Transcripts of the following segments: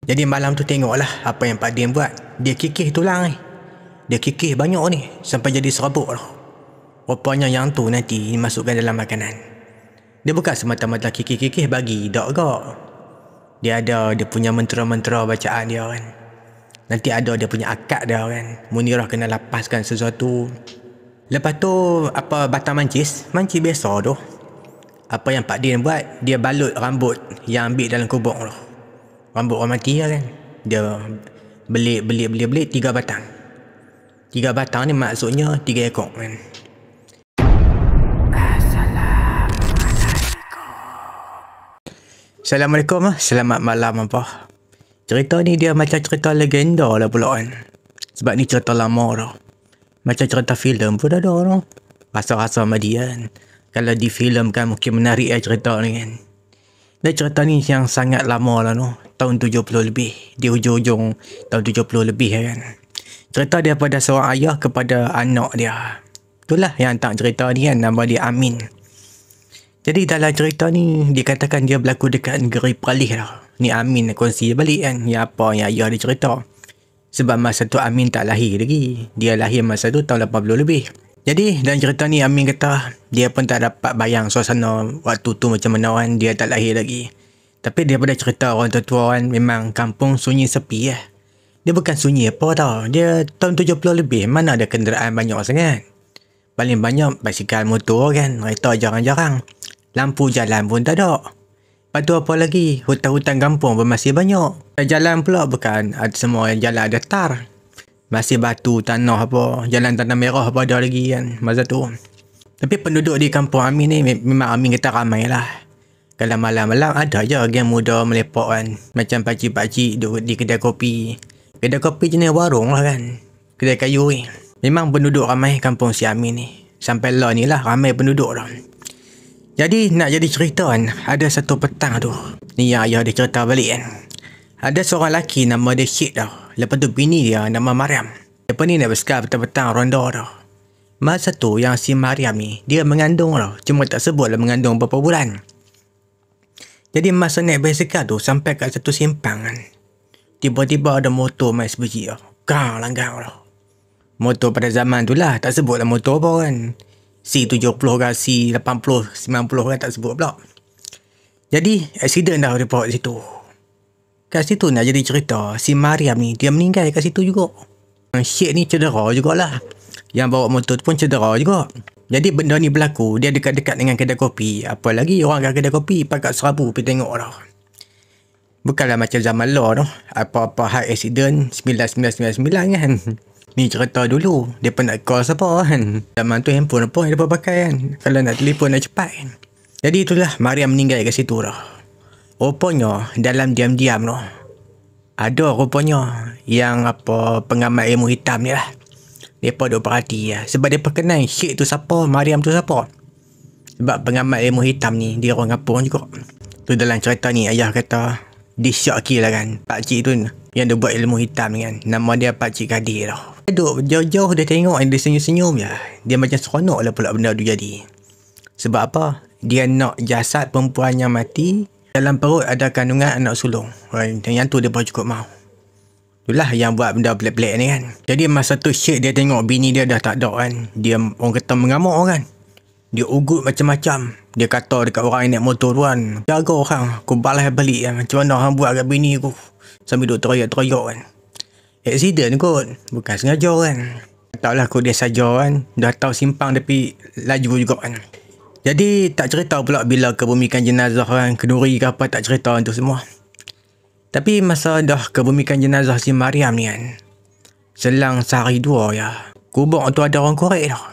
Jadi malam tu tengoklah apa yang Pak Dim buat. Dia kikih tulang ni. Dia kikih banyak ni sampai jadi serabut lah. Rupanya yang tu nanti dimasukkan dalam makanan. Dia bukan semata-mata kikih-kikih bagi dak gak. Dia ada dia punya mentera-mentera bacaan dia kan. Nanti ada dia punya akad dia kan. Munirah kena lapaskan sesuatu. Lepas tu apa batang mancis biasa tu. Apa yang Pak Din buat, dia balut rambut yang ambil dalam kubur tu. Rambut orang mati lah kan. Dia belit 3 batang. 3 batang ni maksudnya 3 ekor kan. Assalamualaikum. Selamat malam apa. Cerita ni dia macam cerita legenda lah pula kan. Sebab ni cerita lama dah. Macam cerita filem pun dah ada tu. Rasa-rasa sama dia kan. Kalau di filem kan mungkin menarik lah cerita ni kan. Dan cerita ni yang sangat lama lah tu. Tahun 70 lebih. Di hujung-hujung tahun 70 lebih kan. Cerita dia pada seorang ayah kepada anak dia. Itulah yang tak cerita ni kan. Nama dia Amin. Jadi dalam cerita ni dikatakan dia berlaku dekat negeri Perlis lah. Ni Amin nak kongsi balik kan. Yang apa yang ayah dia cerita. Sebab masa tu Amin tak lahir lagi. Dia lahir masa tu tahun 80 lebih. Jadi dalam cerita ni Amin kata dia pun tak dapat bayang suasana waktu tu macam mana kan. Dia tak lahir lagi. Tapi daripada cerita orang tua kan memang kampung sunyi sepi lah. Dia bukan sunyi apa tau. Dia tahun 70 lebih. Mana ada kenderaan banyak sangat. Paling banyak basikal motor kan. Kereta jarang-jarang. Lampu jalan pun tak ada. Lepas tu apa lagi? Hutan-hutan kampung pun masih banyak. Jalan pula bukan ada semua jalan ada tar. Masih batu, tanah apa. Jalan tanah merah apa ada lagi kan. Masa tu. Tapi penduduk di kampung Amin ni memang Amin kata ramai lah. Kalau malam-malam ada je geng muda melepak kan. Macam pakcik-pakcik duduk di kedai kopi. Kedai kopi jenis warung lah kan. Kedai kayu ni. Memang penduduk ramai kampung si Amin ni. Sampai lah ni lah ramai penduduk dah. Jadi nak jadi cerita kan. Ada satu petang tu. Ni yang ayah dia cerita balik kan. Ada seorang lelaki nama dia Syed dah. Lepas tu bini dia nama Mariam. Lepas ni nak bersekar petang-petang ronda dah. Masa tu yang si Mariam ni. Dia mengandung dah. Cuma tak sebut lah mengandung berapa bulan. Jadi masa naik basikal tu. Sampai kat satu simpang kan. Tiba-tiba ada motor main sebiji dah. Gang langgang dah. Motor pada zaman tu lah. Tak sebut lah motor apa kan. C70 ke C80 90 kan tak sebut pula. Jadi aksiden dah report situ. Kat situ nak jadi cerita si Mariam ni dia meninggal kat situ juga. Syed ni cedera jugalah. Yang bawa motor tu pun cedera juga. Jadi benda ni berlaku dia dekat-dekat dengan kedai kopi. Apa lagi orang kat kedai kopi pakat serabu pergi tengok dah. Bukanlah macam zaman law tu. Apa-apa high accident 9999 kan. Ni cerita dulu. Dia pun nak call siapa kan. Zaman tu handphone apa yang dia pakai kan. Kalau nak telefon nak cepat kan. Jadi itulah Mariam meninggal kat situ dah. Rupanya dalam diam-diam tu. Ada rupanya yang apa pengamat ilmu hitam ni lah. Mereka duk perhati lah. Sebab dia perkenal Syed tu siapa. Mariam tu siapa. Sebab pengamat ilmu hitam ni dia orang kampung juga. Tu dalam cerita ni ayah kata. Dia syok lah kan. Pakcik tu yang dia buat ilmu hitam ni kan. Nama dia Pakcik Kadir dah. Duduk jauh-jauh dia tengok dia senyum-senyum je. Dia macam seronok lah pula benda tu jadi. Sebab apa? Dia nak jasad perempuan yang mati. Dalam perut ada kandungan anak sulung. Yang tu dia pun cukup mau. Itulah yang buat benda pelik-pelik ni kan. Jadi masa tu Syed dia tengok bini dia dah tak ada kan. Dia orang kata mengamuk kan. Dia ugut macam-macam. Dia kata dekat orang yang naik motor tu kan. Jaga orang. Aku balas balik kan. Macam mana orang buat kat bini aku. Sambil duk teriak-teriak kan. Accident kot. Bukan sengaja kan. Tak lah kot dia saja kan. Dah tahu simpang tapi laju juga kan. Jadi tak cerita pula bila kebumikan jenazah kan. Kenduri ke apa tak cerita tu semua. Tapi masa dah kebumikan jenazah si Mariam ni kan. Selang sehari 2 ya. Kubur tu ada orang korek dah.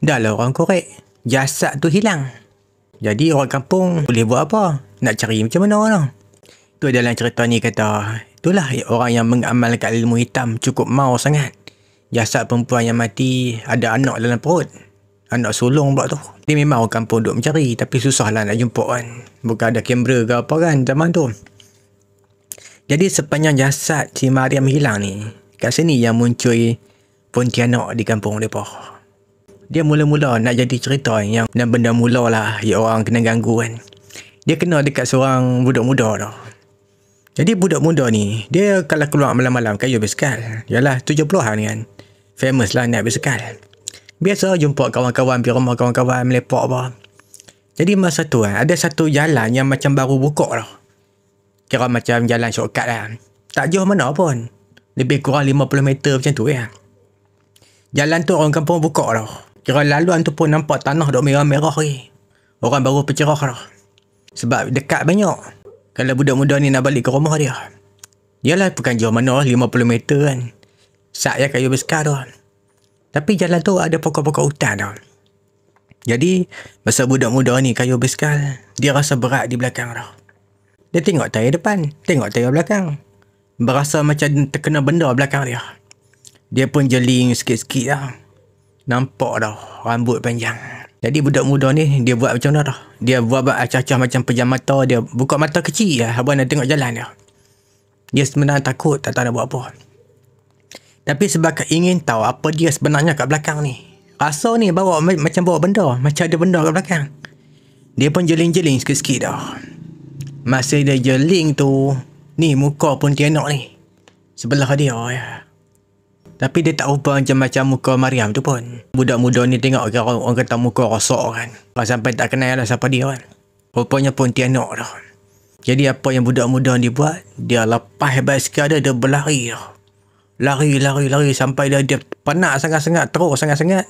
Dah lah orang korek. Jasad tu hilang. Jadi orang kampung boleh buat apa? Nak cari macam mana lah. Tu dalam cerita ni kata. Itulah orang yang mengamalkan ilmu hitam cukup mau sangat. Jasad perempuan yang mati ada anak dalam perut. Anak sulung pula tu. Dia memang orang kampung duk mencari. Tapi susah lah nak jumpa kan. Bukan ada kamera ke apa kan zaman tu. Jadi sepanjang jasad si Mariam hilang ni. Kat sini yang muncul Pontianak di kampung mereka. Dia mula-mula nak jadi cerita yang benda mula lah. Yang orang kena ganggu kan. Dia kena dekat seorang budak muda dah. Jadi budak muda ni, dia kalau keluar malam-malam kayu basikal. Yalah 70-an ni kan. Famous lah naik basikal. Biasa jumpa kawan-kawan pergi rumah kawan-kawan melepak apa. Jadi masa tu kan, ada satu jalan yang macam baru buka dah. Kira macam jalan shortcut lah. Tak jauh mana pun. Lebih kurang 50 meter macam tu ya. Jalan tu orang kampung buka dah. Kira laluan tu pun nampak tanah dah merah-merah ni. Orang baru pencerah dah. Sebab dekat banyak. Kalau budak muda ni nak balik ke rumah dia. Yalah bukan jauh mana 50 meter kan. Sat ya kayu basikal tu. Tapi jalan tu ada pokok-pokok hutan tau. Jadi masa budak muda ni kayu basikal, dia rasa berat di belakang tau. Dia tengok tayar depan, tengok tayar belakang. Berasa macam terkena benda belakang dia. Dia pun jeling sikit-sikit lah. Nampak dah rambut panjang. Jadi budak muda ni dia buat macam mana dah. Dia buat acah-acah macam pejam mata. Dia buka mata kecil lah. Abang nak tengok jalan dia. Dia sebenarnya takut. Tak tahu nak buat apa. Tapi sebab ingin tahu apa dia sebenarnya kat belakang ni. Rasa ni bawa macam bawa benda. Macam ada benda kat belakang. Dia pun jeling-jeling sikit-sikit dah. Masa dia jeling tu. Ni muka pun tianak ni. Sebelah dia ya. Tapi dia tak rupa macam muka Mariam tu pun. Budak muda ni tengok orang kata muka rosak kan. Sampai tak kenal lah siapa dia kan. Rupanya pun tianak dah. Jadi apa yang budak muda ni buat, dia lepas basikal dia berlari dah. Lari sampai dia penat sangat-sangat, terus sangat-sangat.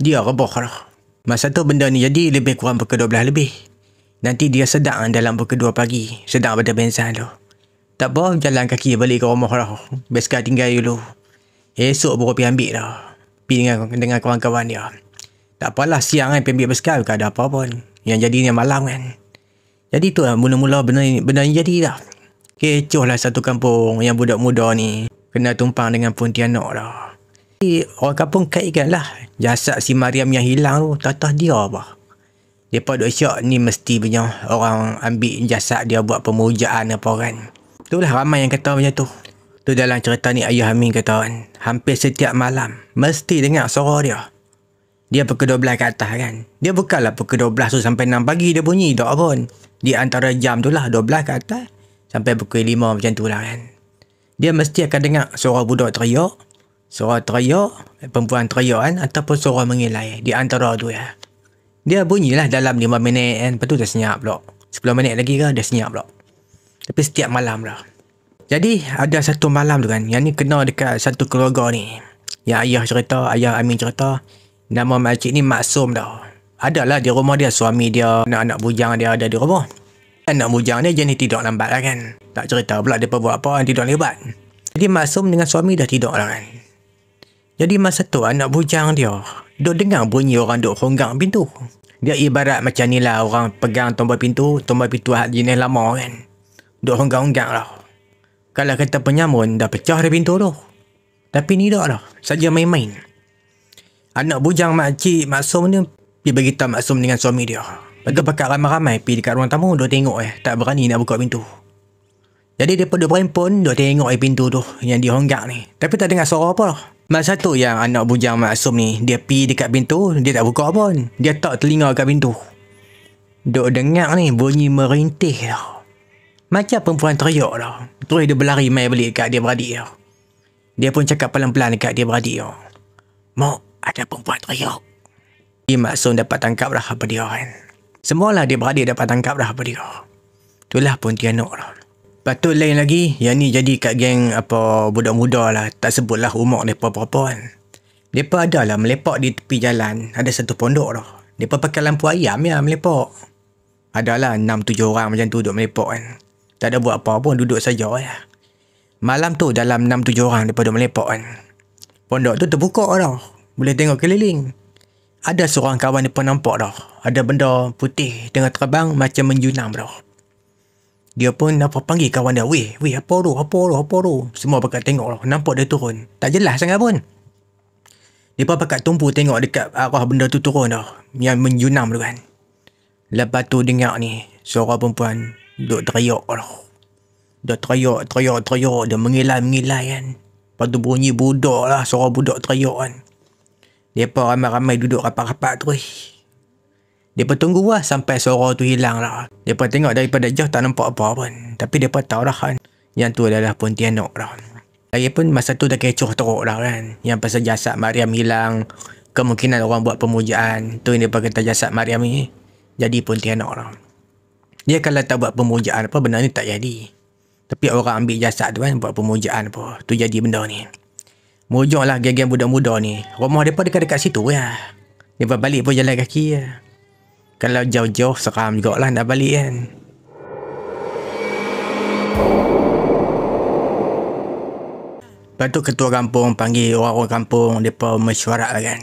Dia rebah dah. Masa tu benda ni jadi lebih kurang pukul 12 lebih. Nanti dia sedang dalam pukul 2 pagi. Sedang pada bensan tu. Tak apa, jalan kaki balik ke rumah dah. Basikal tinggal dulu. Esok baru pergi ambil dah. Pergi dengan kawan-kawan dia. Tak apalah siang kan pergi ambil basikal. Bukan ada apa pun. Yang jadinya malam kan. Jadi tu lah mula-mula benda ni jadi dah. Kecoh lah satu kampung yang budak muda ni. Kena tumpang dengan Pontianak dah. Jadi orang kampung kaitkan lah. Jasad si Mariam yang hilang tu. Tatah dia apa. Mereka duk syak ni mesti punya orang ambil jasad dia buat pemujaan apa kan. Itulah ramai yang kata macam tu. Tu dalam cerita ni Ayah Amin kata kan. Hampir setiap malam. Mesti dengar suara dia. Dia pukul 12 ke atas kan. Dia bukanlah pukul 12 tu sampai 6 pagi dia bunyi. Tak pun. Di antara jam tu lah 12 ke atas. Sampai pukul 5 macam tu lah kan. Dia mesti akan dengar suara budak teriak. Suara teriak. Perempuan teriak kan. Ataupun suara mengilai. Di antara tu ya. Dia bunyilah dalam 5 minit kan. Lepas tu dah senyap pula. 10 minit lagi kan dia senyap pula. Tapi setiap malam lah. Jadi ada satu malam tu kan. Yang ni kena dekat satu keluarga ni. Yang ayah cerita. Ayah Amin cerita. Nama makcik ni Maksum dah. Adalah di rumah dia. Suami dia. Anak-anak bujang dia ada di rumah. Anak bujang dia jenis tidur lambat lah kan. Tak cerita pula dia buat apa. Tidur lebat. Jadi Maksum dengan suami dah tidur lah kan. Jadi masa tu anak bujang dia. Dia dengar bunyi orang duk honggang pintu. Dia ibarat macam ni lah. Orang pegang tombol pintu. Tombol pintu jenis lama kan. Duk honggang-honggang lah. Kalau kata penyamun, dah pecah dah pintu tu. Tapi ni dah lah. Saja main-main. Anak bujang makcik Maksum ni, dia beritahu Maksum dengan suami dia. Lepas tu pakat ramai-ramai pergi dekat ruang tamu, dia tengok tak berani nak buka pintu. Jadi dia pada berempun, dia tengok pintu tu, yang dihonggak ni. Tapi tak dengar suara apa lah. Masa tu yang anak bujang Maksum ni, dia pergi dekat pintu, dia tak buka pun. Dia tak telinga kat pintu. Dia dengar ni, bunyi merintih lah. Macam perempuan teriak dah. Terus dia berlari main balik dekat dia beradik dia. Dia pun cakap pelan-pelan dekat dia beradik dia. Mak, ada perempuan teriak. Dia Maksum dapat tangkap dah apa dia kan. Semualah dia beradik dapat tangkap dah apa dia. Itulah Pontianak dah. Lepas tu lain lagi, yang ni jadi kat geng apa budak muda lah. Tak sebutlah umur mereka berapa kan. Mereka ada lah melepak di tepi jalan. Ada satu pondok dah. Mereka pakai lampu ayam ya melepak. Adalah 6-7 orang macam tu duduk melepak kan. Tak ada buat apa pun, duduk saja ya. Malam tu dalam 6-7 orang daripada melepak kan. Pondok tu terbuka dah. Boleh tengok keliling. Ada seorang kawan dia pun nampak dah. Ada benda putih tengah terbang macam menjunam dah. Dia pun apa panggil kawan dia. Weh apa tu. Semua pakat tengok dah. Nampak dia turun. Tak jelas sangat pun. Dia pun pakat tumpu tengok dekat arah benda tu turun dah. Yang menjunam tu kan. Lepas tu dengar ni. Suara perempuan. Duk teriak lah. Dia teriak. Dia mengilai kan. Lepas tu bunyi budak lah. Suara budak teriak kan. Mereka ramai-ramai duduk rapat-rapat terus. Mereka tunggu lah sampai suara tu hilang lah. Mereka tengok daripada jauh tak nampak apa pun. Tapi mereka tahu lah kan. Yang tu adalah Pontianak dah. Lagipun masa tu dah kecoh teruk dah kan. Yang pasal jasad Maryam hilang, kemungkinan orang buat pemujaan, tu yang dia kata jasad Maryam ni jadi Pontianak dah. Dia kalau tak buat pemujaan apa, benda ni tak jadi. Tapi orang ambil jasad tu kan, buat pemujaan apa, tu jadi benda ni. Mujur lah geng-geng budak muda ni. Rumah mereka dekat-dekat situ ya. Mereka balik pun jalan kaki ya. Kalau jauh-jauh seram jugalah nak balik kan. Lepas tu ketua kampung panggil orang-orang kampung, mereka mesyuarat lah kan.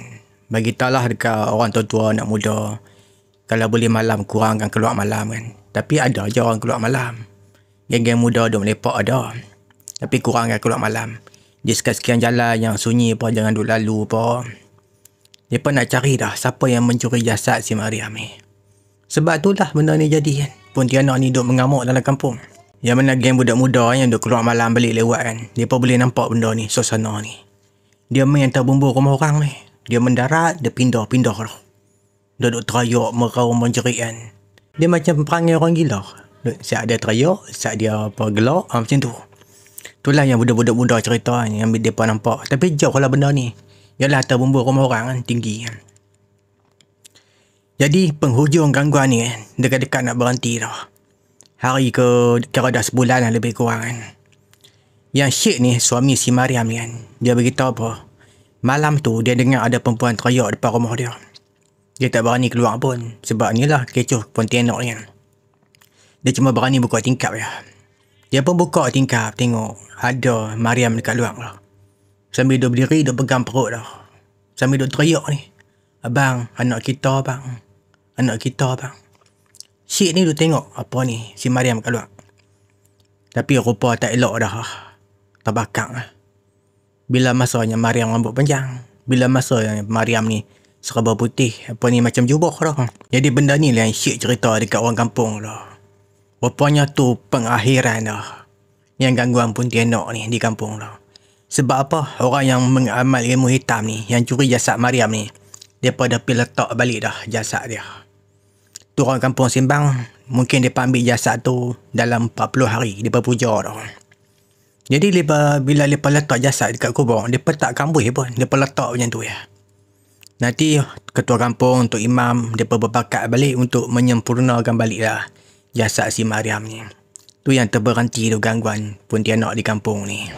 Bagi tahulah dekat orang tua-tua anak muda, kalau boleh malam kurangkan keluar malam kan. Tapi ada je orang keluar malam. Geng-geng muda duk melepak ada. Tapi kurangkan keluar malam. Di sekian-sekian jalan yang sunyi apa, jangan duk lalu apa. Mereka nak cari dah siapa yang mencuri jasad si Maryam ni. Sebab itulah benda ni jadi kan. Pontianak ni duk mengamuk dalam kampung. Yang mana geng budak muda yang duk keluar malam balik lewat kan. Mereka boleh nampak benda ni, suasana ni. Dia main terbumbur rumah orang ni. Dia mendarat, dia pindah-pindah dah. Dia duk terayak, meraung, menjerit kan. Dia macam perangai orang gila. Siap dia terayak, siap dia apa gelak, macam tu. Itulah yang budak-budak muda cerita kan, yang mereka nampak. Tapi jauh lah benda ni. Yalah terbumbur rumah orang kan, tinggi kan. Jadi penghujung gangguan ni kan, dekat-dekat nak berhenti dah. Hari ke, kira dah sebulan lah lebih kurang kan. Yang Syed ni, suami si Maryam ni kan, dia beritahu apa, malam tu dia dengar ada perempuan teriak depan rumah dia. Dia tak berani keluar pun, sebab ni lah kecoh Pontianak ni kan. Dia cuma berani buka tingkap ya. Dia pun buka tingkap, tengok ada Maryam dekat luar lah. Sambil dia berdiri, dia pegang perut dah. Sambil dia teriak ni, abang, anak kita abang. Anak kita abang. Syed ni dia tengok apa ni, si Maryam kat luar. Tapi rupa tak elok dah. Terbakar lah. Bila masanya Maryam rambut panjang. Bila masanya Maryam ni serba putih. Apa ni macam jubah dah. Jadi benda ni lah yang Syed cerita dekat orang kampung dah. Rupanya tu pengakhiran dah. Yang gangguan Pontianak ni di kampung dah. Sebab apa? Orang yang mengamal ilmu hitam ni, yang curi jasad Maryam ni, dia pada pergi letak balik dah jasad dia. Tu orang kampung Simbang, mungkin dia ambil jasad tu dalam 40 hari, dia puja dah. Jadi bila dia letak jasad dekat kubur, dia tak kambuh pun, dia letak macam tu ya. Nanti ketua kampung, untuk imam, dia berbakat balik untuk menyempurnakan balik lah jasad si Maryam ni. Tu yang terberhenti tu gangguan Pontianak di kampung ni.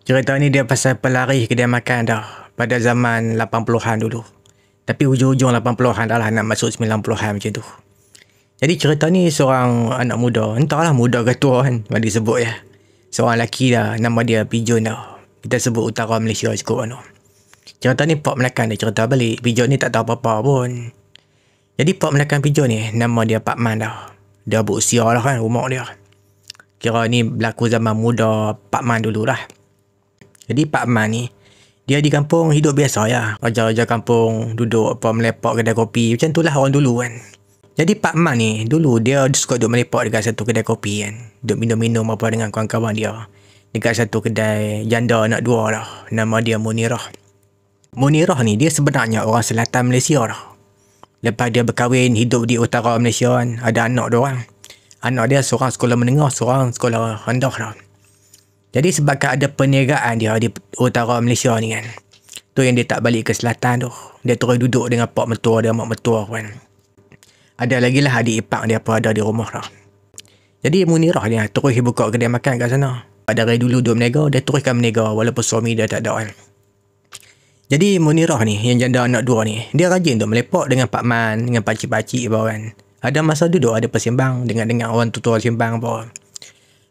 Cerita ni dia pasal pelari kedai makan dah pada zaman 80-an dulu. Tapi hujung-hujung 80-an dah lah, nak masuk 90-an macam tu. Jadi cerita ni seorang anak muda, entahlah muda ke tua kan, yang disebut ya. Seorang lelaki dah, nama dia Pijon dah. Kita sebut utara Malaysia cukup anu. Cerita ni Pak Melaka dia cerita balik. Pijon ni tak tahu apa-apa pun. Jadi Pak Melaka Pijon ni, nama dia Pak Man dah. Dia berusia lah kan, umur dia. Kira ni berlaku zaman muda Pak Man dulu lah. Jadi Pak Man ni, dia di kampung hidup biasa ya. Raja-raja kampung duduk apa melepak kedai kopi. Macam tu lah orang dulu kan. Jadi Pak Man ni dulu dia suka duduk melepak dekat satu kedai kopi kan. Duduk minum-minum apa dengan kawan-kawan dia. Dekat satu kedai janda anak dua dah. Nama dia Munirah. Munirah ni dia sebenarnya orang selatan Malaysia dah. Lepas dia berkahwin hidup di utara Malaysia kan. Ada anak dia orang. Anak dia seorang sekolah menengah, seorang sekolah rendah dah. Jadi sebabkan ada perniagaan dia di utara Malaysia ni kan. Tu yang dia tak balik ke selatan tu. Dia terus duduk dengan pak mertua dia, mak mertua kan. Ada lagi lah adik ipar dia apa ada di rumah dah. Jadi Munirah dia terus buka kedai makan kat sana. Dari dulu dia berniaga, dia teruskan berniaga walaupun suami dia tak ada kan. Jadi Munirah ni, yang janda anak dua ni, dia rajin tu melepak dengan Pak Man, dengan pakcik-pakcik apa kan. Ada masa duduk, ada persimbang dengan orang tutua simbang apa.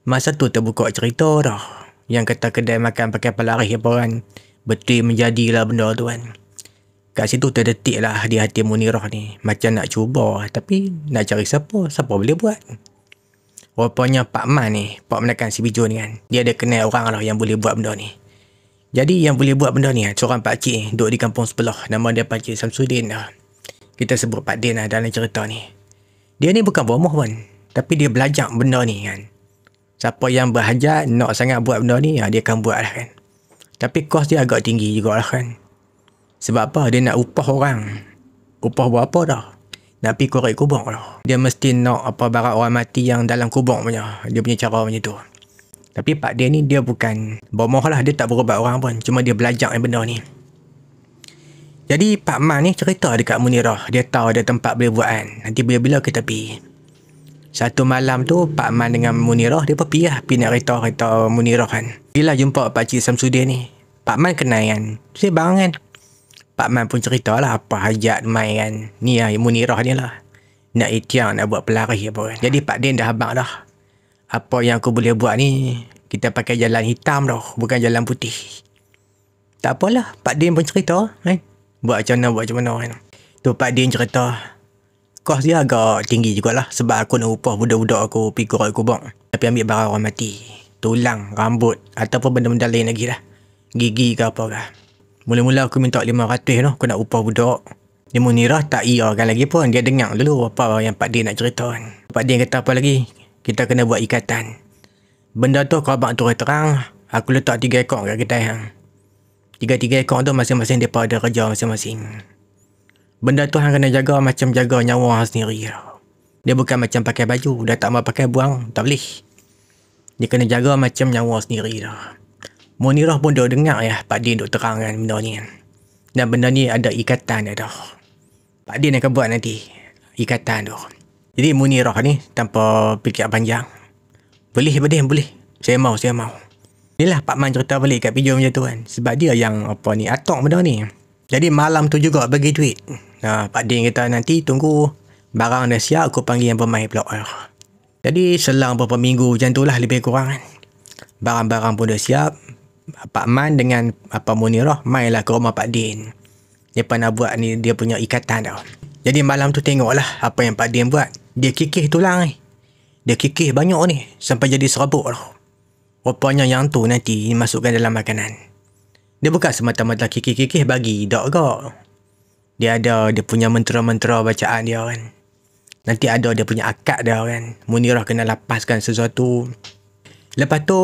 Masa tu terbuka cerita dah. Yang kata kedai makan pakai pelari apa kan. Betul menjadilah benda tu kan. Kat situ terdetik lah di hati Munirah ni. Macam nak cuba. Tapi nak cari siapa boleh buat. Rupanya Pak Man ni, Pak Menekan si Bijo ni kan. Dia ada kenal orang lah yang boleh buat benda ni. Jadi yang boleh buat benda ni seorang pakcik ni. Duduk di kampung sebelah. Nama dia Pakcik Samsudin lah. Kita sebut Pak Din lah dalam cerita ni. Dia ni bukan berumah pun. Tapi dia belajar benda ni kan. Siapa yang berhajat nak sangat buat benda ni, dia akan buat lah kan. Tapi kos dia agak tinggi juga lah kan. Sebab apa? Dia nak upah orang. Upah berapa dah? Nak pergi korek kubur lah. Dia mesti nak apa barang orang mati yang dalam kubur punya. Dia punya cara macam tu. Tapi Pak Din ni dia bukan bomoh lah, dia tak berubat orang pun, cuma dia belajar yang benda ni. Jadi Pak Man ni cerita dekat Munirah, dia tahu ada tempat boleh buat kan, nanti bila-bila kita pergi. Satu malam tu Pak Man dengan Munirah dia pergi lah, pergi nak kereta Munirah kan. Bila jumpa Pakcik Samsudin ni, Pak Man kenal kan, saya bang kan. Pak Man pun cerita lah apa hajat mai kan, ni lah Munirah ni lah, nak itiang, nak buat pelari apa kan. Jadi Pak Din dah abang dah, apa yang aku boleh buat ni, kita pakai jalan hitam dah, bukan jalan putih. Tak apalah, Pak Din pun cerita kan, buat macam mana kan. Tu Pak Din cerita, kos dia agak tinggi jugalah, sebab aku nak upah budak-budak aku pergi korek kubang, tapi ambil barang orang mati, tulang, rambut, ataupun benda-benda lain lagi lah, gigi ke apa ke. Mula-mula aku minta 500 tu, aku nak upah budak. Dia Munirah tak iakan lagi pun, dia dengar dulu apa yang Pak Din nak cerita kan. Pak Din kata apa lagi, kita kena buat ikatan. Benda tu kau abang turun terang, aku letak 3 ekor kat kedai hang. 3 ekor tu masing-masing mereka ada kerja masing-masing. Benda tu hang kena jaga macam jaga nyawa hang sendiri. Dia bukan macam pakai baju, dah tak mau pakai buang, tak boleh. Dia kena jaga macam nyawa sendiri dah. Munirah pun dah dengar ya Pak Din duk terangkan benda ni kan. Dan benda ni ada ikatan dia dah. Pak Din akan buat nanti ikatan tu. Jadi Munirah ni tanpa fikir panjang, boleh Pak Din, boleh. Saya mau. Inilah Pak Man cerita balik kat video macam tu kan. Sebab dia yang apa ni, atok benda ni. Jadi malam tu juga bagi duit. Pak Din kata nanti tunggu barang dah siap, aku panggil yang pemain pula. Jadi selang beberapa minggu macam tu lah lebih kurang kan. Barang-barang pun dah siap. Pak Man dengan Munirah mainlah ke rumah Pak Din. Dia pernah buat ni, dia punya ikatan tau. Jadi malam tu tengoklah apa yang Pak Din buat. Dia kikih tulang ni. Dia kikih banyak ni sampai jadi serabut tau. Rupanya yang tu nanti masukkan dalam makanan. Dia bukan semata-mata kikih-kikih bagi dak ke. Dia ada dia punya mentera-mentera bacaan dia kan. Nanti ada dia punya akad dia kan. Munirah kena lapaskan sesuatu. Lepas tu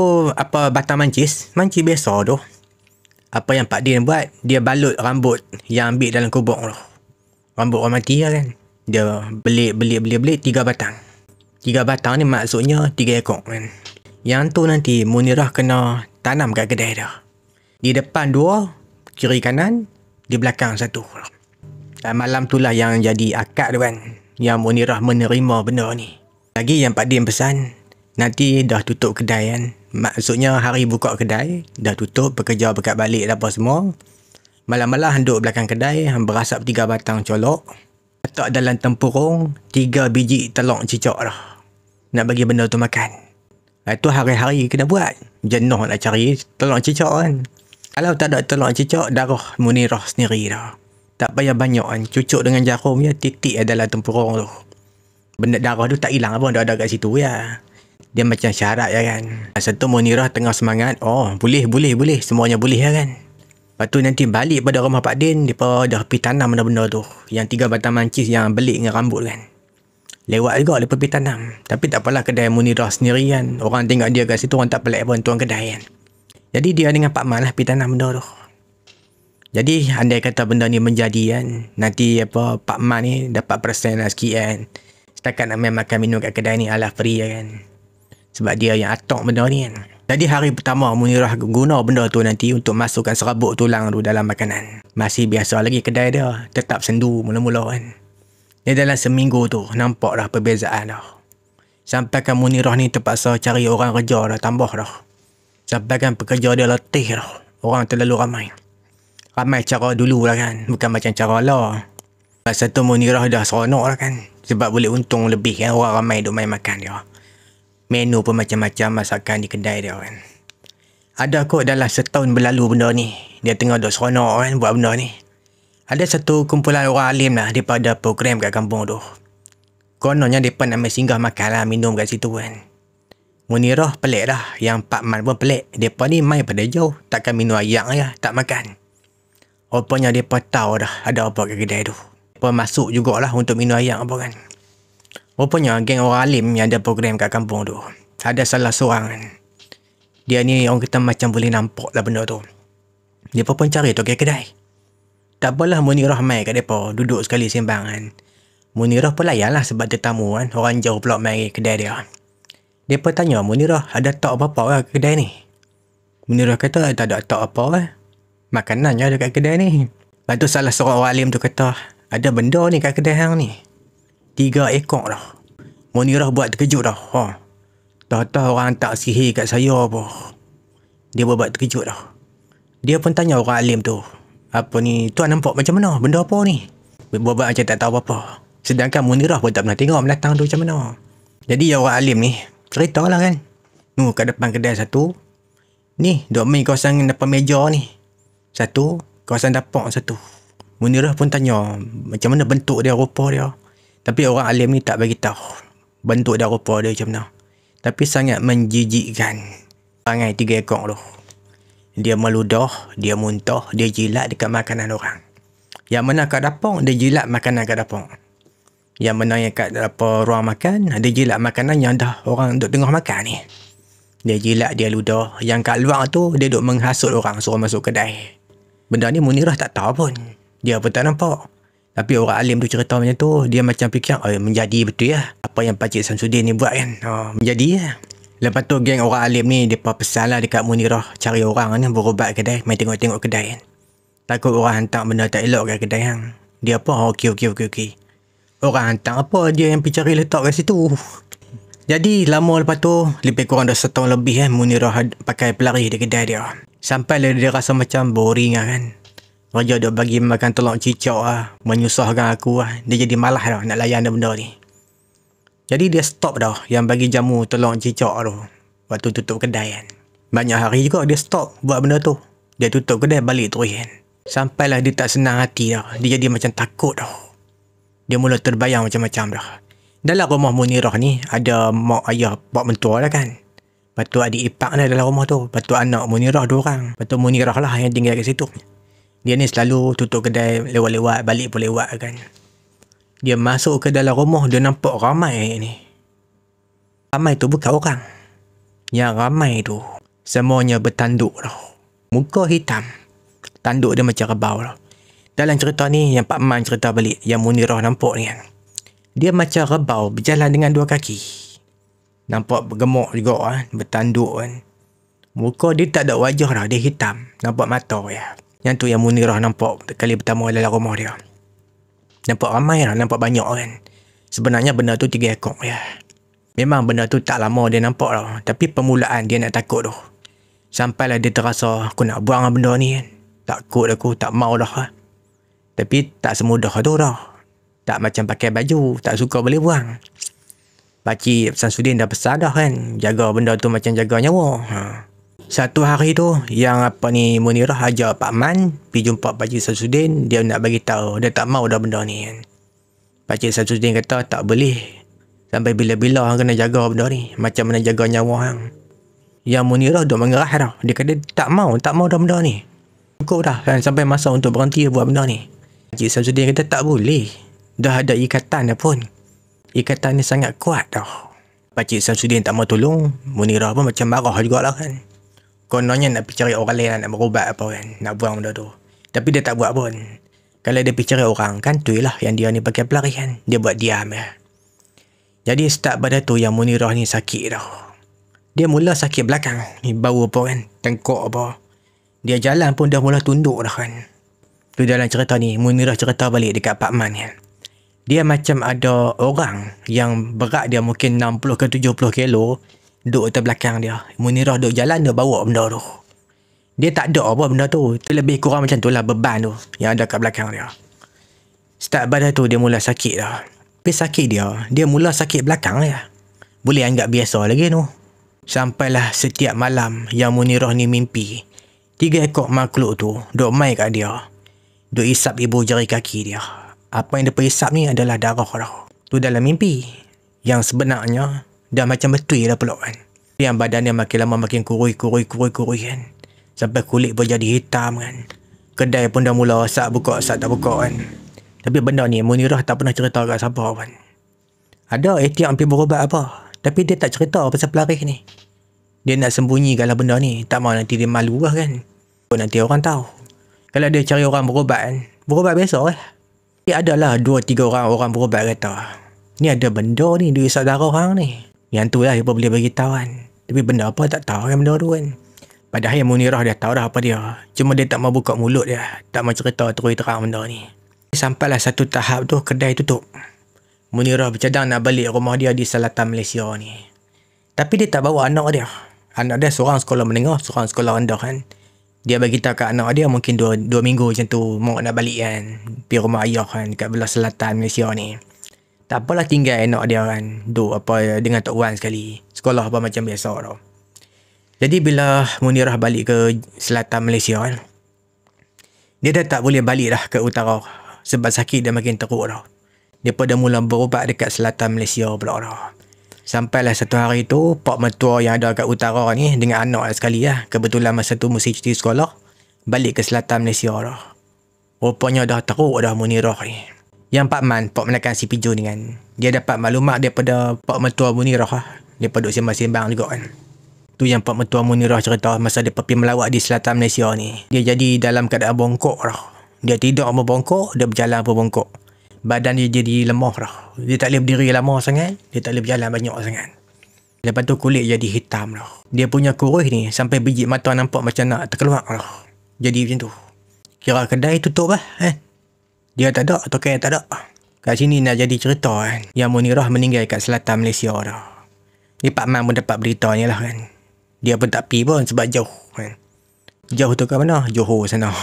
batang mancis biasa tu. Apa yang Pak Din buat, dia balut rambut yang ambil dalam kubur tu. Rambut orang mati lah kan. Dia belit 3 batang. 3 batang ni maksudnya 3 ekor kan. Yang tu nanti Munirah kena tanam kat kedai dia. Di depan 2, kiri kanan, di belakang 1. Dan malam tu lah yang jadi akad tu kan. Yang Munirah menerima benda ni. Lagi yang Pak Din pesan, nanti dah tutup kedai kan. Maksudnya hari buka kedai, dah tutup, pekerja berkat balik apa semua. Malam-malam duduk belakang kedai, berasap 3 batang colok. Letak dalam tempurung 3 biji telur cicak dah. Nak bagi benda tu makan. Itu hari-hari kena buat. Jenuh nak cari telur cicak kan. Kalau tak ada telur cicak, darah Munirah sendiri dah. Tak payah banyak kan. Cucuk dengan jarum ya, titik dalam tempurung tu. Benda darah tu tak hilang pun, dah ada kat situ ya. Dia macam syarat ya kan. Satu Munirah tengah semangat. Oh, boleh. Semuanya boleh ya kan. Lepas tu nanti balik pada rumah Pak Din, mereka dah pergi tanam benda-benda tu. Yang 3 batang mancis yang belik dengan rambut kan. Lewat juga mereka pergi tanam. Tapi tak apalah, kedai Munirah sendiri kan. Orang tengok dia kat situ, orang tak pelik pun, tuan kedai kan. Jadi dia dengan Pak Man lah pergi tanam benda tu. Jadi andai kata benda ni menjadi kan, nanti Pak Man ni dapat persen lah sikit kan. Setakat nak makan minum kat kedai ni ala free kan. Sebab dia yang atok benda ni kan. Jadi hari pertama Munirah guna benda tu nanti untuk masukkan serabut tulang tu dalam makanan. Masih biasa lagi kedai dia, tetap sendu mula-mula kan. Dia dalam seminggu tu nampak dah perbezaan dah. Sampai kan Munirah ni terpaksa cari orang kerja dah, tambah dah. Sampai kan pekerja dia letih dah. Orang terlalu ramai. Ramai cara dulu lah kan, bukan macam cara lah. Masa tu Munirah dah seronok lah kan. Sebab boleh untung lebih kan, orang ramai duk main makan dia. Menu pun macam-macam masakan di kedai dia kan. Ada kot dalam setahun berlalu benda ni. Dia tengah duk seronok kan buat benda ni. Ada satu kumpulan orang alim lah daripada program kat kampung tu. Kononnya mereka nak singgah makan lah, minum kat situ kan. Munirah pelik dah. Yang Pak Man pun pelik. Mereka ni main pada jauh. Takkan minum ayak ya, tak makan. Rupanya mereka tahu dah ada apa kat kedai tu. Mereka masuk jugalah untuk minum ayak apa kan. Rupanya geng orang alim yang ada program kat kampung tu, ada salah seorang kan. Dia ni orang kata macam boleh nampak lah benda tu. Dia pun cari tu ke kedai. Tak apalah Munirah main kat mereka, duduk sekali sembang kan. Munirah pun layan lah sebab tetamu kan. Orang jauh pula main kedai dia. Dia pun tanya Munirah, ada tak apa-apa lah kat kedai ni? Munirah kata, tak ada tak apa lah. Makanan je ada kat kedai ni. Lepas tu salah seorang orang alim tu kata, ada benda ni kat kedai hang ni. 3 ekor dah. Munirah buat terkejut dah. Tahu-tahu orang hantar sihir kat saya apa. Dia buat terkejut dah. Dia pun tanya orang alim tu, apa ni, tuan nampak macam mana? Benda apa ni? Buat macam tak tahu apa-apa. Sedangkan Munirah pun tak pernah tengok binatang tu macam mana. Jadi orang alim ni ceritalah kan. Kat depan kedai satu. Ni, duk main kawasan depan meja ni. Satu, kawasan dapur satu. Munirah pun tanya macam mana bentuk dia, rupa dia. Tapi orang alim ni tak bagi tahu bentuk dia, rupa dia macam mana. Tapi sangat menjijikkan. Perangai 3 ekor tu. Dia meludah, dia muntah, dia jilat dekat makanan orang. Yang mana kat dapur, dia jilat makanan kat dapur. Yang mana yang kat ruang makan, dia jilat makanan yang dah orang duk tengah makan ni. Dia jilat, dia ludah. Yang kat luar tu, dia duk menghasut orang suruh masuk kedai. Benda ni Munirah tak tahu pun. Dia pun tak nampak. Tapi orang alim tu cerita macam tu, dia macam fikir, menjadi betul ya. Apa yang Pakcik Samsudin ni buat kan. Menjadi ya. Lepas tu geng orang alim ni, mereka pesan lah dekat Munirah, cari orang ni berubat kedai, main tengok-tengok kedai kan. Takut orang hantar benda tak elok kat kedai hang. Dia apa? Okey. Orang hantar apa, dia yang pergi cari letak kat situ. Jadi lama lepas tu, lebih kurang dah setahun lebih kan, Munirah pakai pelari di kedai dia. Sampai dia rasa macam boring lah kan. Raja duk bagi makan telur cicak lah, menyusahkan aku lah. Dia jadi malas dah nak layan benda ni. Jadi dia stop dah yang bagi jamu telur cicak tu waktu tutup kedai kan. Banyak hari juga dia stop buat benda tu. Dia tutup kedai, balik terus kan. Sampailah dia tak senang hati dah. Dia jadi macam takut dah. Dia mula terbayang macam-macam dah. Dalam rumah Munirah ni ada mak ayah pak mentua dah kan. Lepas tu adik ipar dia dalam rumah tu. Lepas tu anak Munirah 2 orang. Lepas tu Munirah lah yang tinggal kat situ. Dia ni selalu tutup kedai, lewat-lewat, balik pun lewat kan. Dia masuk ke dalam rumah, dia nampak ramai ni. Ramai tu bukan orang. Yang ramai tu, semuanya bertanduk dah. Muka hitam. Tanduk dia macam rebau dah. Dalam cerita ni, yang Pak Man cerita balik, yang Munirah nampak ni kan. Dia macam rebau, berjalan dengan 2 kaki. Nampak bergemuk juga kan, bertanduk kan. Muka dia tak ada wajah dah, dia hitam. Nampak mata ya. Yang tu yang Munirah nampak kali pertama dalam rumah dia. Nampak ramai lah, nampak banyak kan. Sebenarnya benda tu 3 ekor ya. Memang benda tu tak lama dia nampak lah. Tapi permulaan dia nak takut tu. Sampailah dia terasa, aku nak buang benda ni kan. Takut aku, tak mau dah. Tapi tak semudah tu dah. Tak macam pakai baju, tak suka boleh buang. Pakcik Samsudin dah besar dah kan. Jaga benda tu macam jaga nyawa. Satu hari tu, yang Munirah ajak Pak Man pergi jumpa Pakcik Samsudin. Dia nak bagi tahu dia tak mau dah benda ni kan. Pakcik Samsudin kata tak boleh. Sampai bila-bila hang kena jaga benda ni. Macam mana jaga nyawa hang. Yang Munirah duk mengerah dah. Dia kata tak mau dah benda ni. Cukup dah kan, sampai masa untuk berhenti buat benda ni. Pakcik Samsudin kata tak boleh. Dah ada ikatan dah pun. Ikatan ni sangat kuat dah. Pakcik Samsudin tak mau tolong. Munirah pun macam marah jugalah kan. Kononnya nak pergi cari orang lain nak berubat apa kan. Nak buang benda tu. Tapi dia tak buat pun. Kalau dia pergi cari orang kan, tu lah yang dia ni pakai pelari kan. Dia buat diam ya. Jadi start pada tu yang Munirah ni sakit dah. Dia mula sakit belakang. Ni bau apa kan. Tengkok apa. Dia jalan pun dah mula tunduk dah kan. Tu dalam cerita ni, Munirah cerita balik dekat Pak Man kan. Dia macam ada orang yang berat dia mungkin 60 ke 70 kilo. Duduk atas belakang dia. Munirah duduk jalan, dia bawa benda tu. Dia tak ada apa benda tu. Dia lebih kurang macam tu lah beban tu yang ada kat belakang dia. Start pada tu dia mula sakit dah. Tapi sakit dia mula sakit belakang ya. Boleh anggap biasa lagi tu. Sampailah setiap malam yang Munirah ni mimpi. 3 ekor makhluk tu duk main kat dia. Duk isap ibu jari kaki dia. Apa yang dia isap ni adalah darah dah. Tu dalam mimpi. Yang sebenarnya dah macam betul dah peluk kan. Yang badan dia makin lama makin kurui kan. Sampai kulit pun jadi hitam kan. Kedai pun dah mula asap tak buka kan. Tapi benda ni Munirah tak pernah cerita kat siapa kan. Ada Etiak pergi berubat apa. Tapi dia tak cerita pasal pelarih ni. Dia nak sembunyikanlah benda ni. Tak mahu nanti dia malu lah kan. Nanti orang tahu. Kalau dia cari orang berubat kan. Berubat biasa lah. Tapi adalah 2-3 orang berubat kata. Ni ada benda ni dia isap darah orang ni. Yang tu lah dia boleh beritahu kan. Tapi benda apa tak tahu kan benda tu kan. Padahal yang Munirah dah tahu dah apa dia. Cuma dia tak mau buka mulut dia. Tak mau cerita terus terang benda ni. Sampailah satu tahap tu kedai tutup. Munirah bercadang nak balik rumah dia di selatan Malaysia ni. Tapi dia tak bawa anak dia. Anak dia seorang sekolah menengah, seorang sekolah rendah kan. Dia bagi tahu kat anak dia mungkin 2 minggu macam tu mau nak balik kan. Pergi rumah ayah kan kat belah selatan Malaysia ni. Tak apalah tinggal anak dia kan. Dengan Tok Wan sekali. Sekolah apa macam biasa tau. Jadi bila Munirah balik ke selatan Malaysia kan. Dia dah tak boleh balik dah ke utara. Sebab sakit dia makin teruk tau. Dia dah mula berubat dekat selatan Malaysia pula dah. Sampailah satu hari tu, pak mertua yang ada kat utara ni dengan anak sekali lah. Kebetulan masa tu mesti cuti sekolah. Balik ke selatan Malaysia dah. Rupanya dah teruk dah Munirah ni. Yang Pak Man, Pak menekan si Piju ni kan. Dia dapat maklumat daripada pak mertua Munirah lah. Dia duduk sembang-sembang juga kan. Tu yang pak mertua Munirah cerita masa dia pergi melawat di selatan Malaysia ni. Dia jadi dalam keadaan bongkok dah. Dia tidur berbongkok, dia berjalan berbongkok. Badan dia jadi lemah dah. Dia tak boleh berdiri lama sangat. Dia tak boleh berjalan banyak sangat. Lepas tu kulit jadi hitam dah. Dia punya kurus ni sampai biji mata nampak macam nak terkeluar dah. Jadi macam tu. Kira kedai tutup lah kan. Dia tak ada atau kaya tak ada. Kat sini nak jadi cerita kan. Yang Munirah meninggal kat selatan Malaysia dah. Ni Pak Man pun dapat beritanya lah kan. Dia pun tak pergi pun sebab jauh kan. Jauh tu kat mana? Johor sana.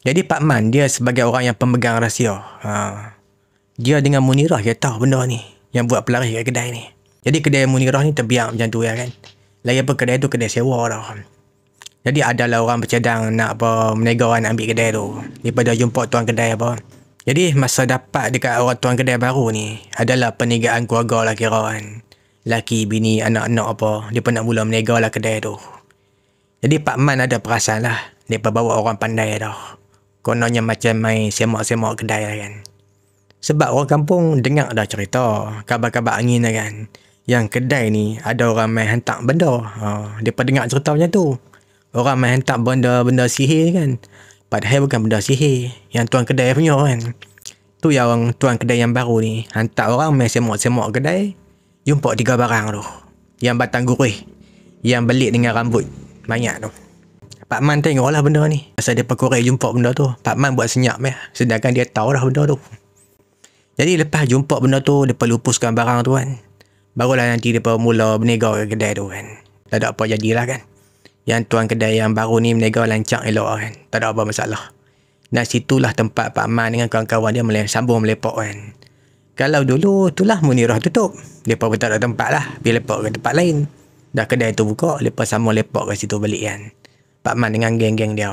Jadi Pak Man dia sebagai orang yang pemegang rahsia. Dia dengan Munirah dia tahu benda ni. Yang buat pelaris kat kedai ni. Jadi kedai Munirah ni terbiak macam tu ya kan. Lagi apa kedai tu kedai sewa dah. Jadi adalah orang bercadang nak menega nak ambil kedai tu. Daripada jumpa tuan kedai apa. Jadi masa dapat dekat orang tuan kedai baru ni. Adalah perniagaan keluarga lah kira kan. Laki, bini, anak-anak apa. Dia pun nak mula menega lah kedai tu. Jadi Pak Man ada perasan lah. Dia bawa orang pandai dah. Kononnya macam main semak-semak kedai lah kan. Sebab orang kampung dengar dah cerita. Kabar-kabar angin lah kan. Yang kedai ni ada orang main hantar benda. Dia pun dengar cerita macam tu. Orang main hantar benda-benda sihir kan. Padahal bukan benda sihir. Yang tuan kedai punya kan. Tu yang tuan kedai yang baru ni. Hantar orang main semak-semak kedai. Jumpa 3 barang tu. Yang batang gurih. Yang belik dengan rambut mayat tu. Pak Man tengok lah benda ni. Pasal dia perkorek jumpa benda tu. Pak Man buat senyap ya. Sedangkan dia tahu dah benda tu. Jadi lepas jumpa benda tu, dia lupuskan barang tu kan. Barulah nanti dia mula berniaga ke kedai tu kan. Tak ada apa jadilah kan. Yang tuan kedai yang baru ni berniaga lancar elok kan. Tak ada apa masalah. Dan situlah tempat Pak Man dengan kawan-kawan dia sambung melepok kan. Kalau dulu itulah Munirah tutup. Mereka pun tak ada tempat lah. Dia lepak ke tempat lain. Dah kedai tu buka, mereka sama lepak ke situ balik kan. Pak Man dengan geng-geng dia.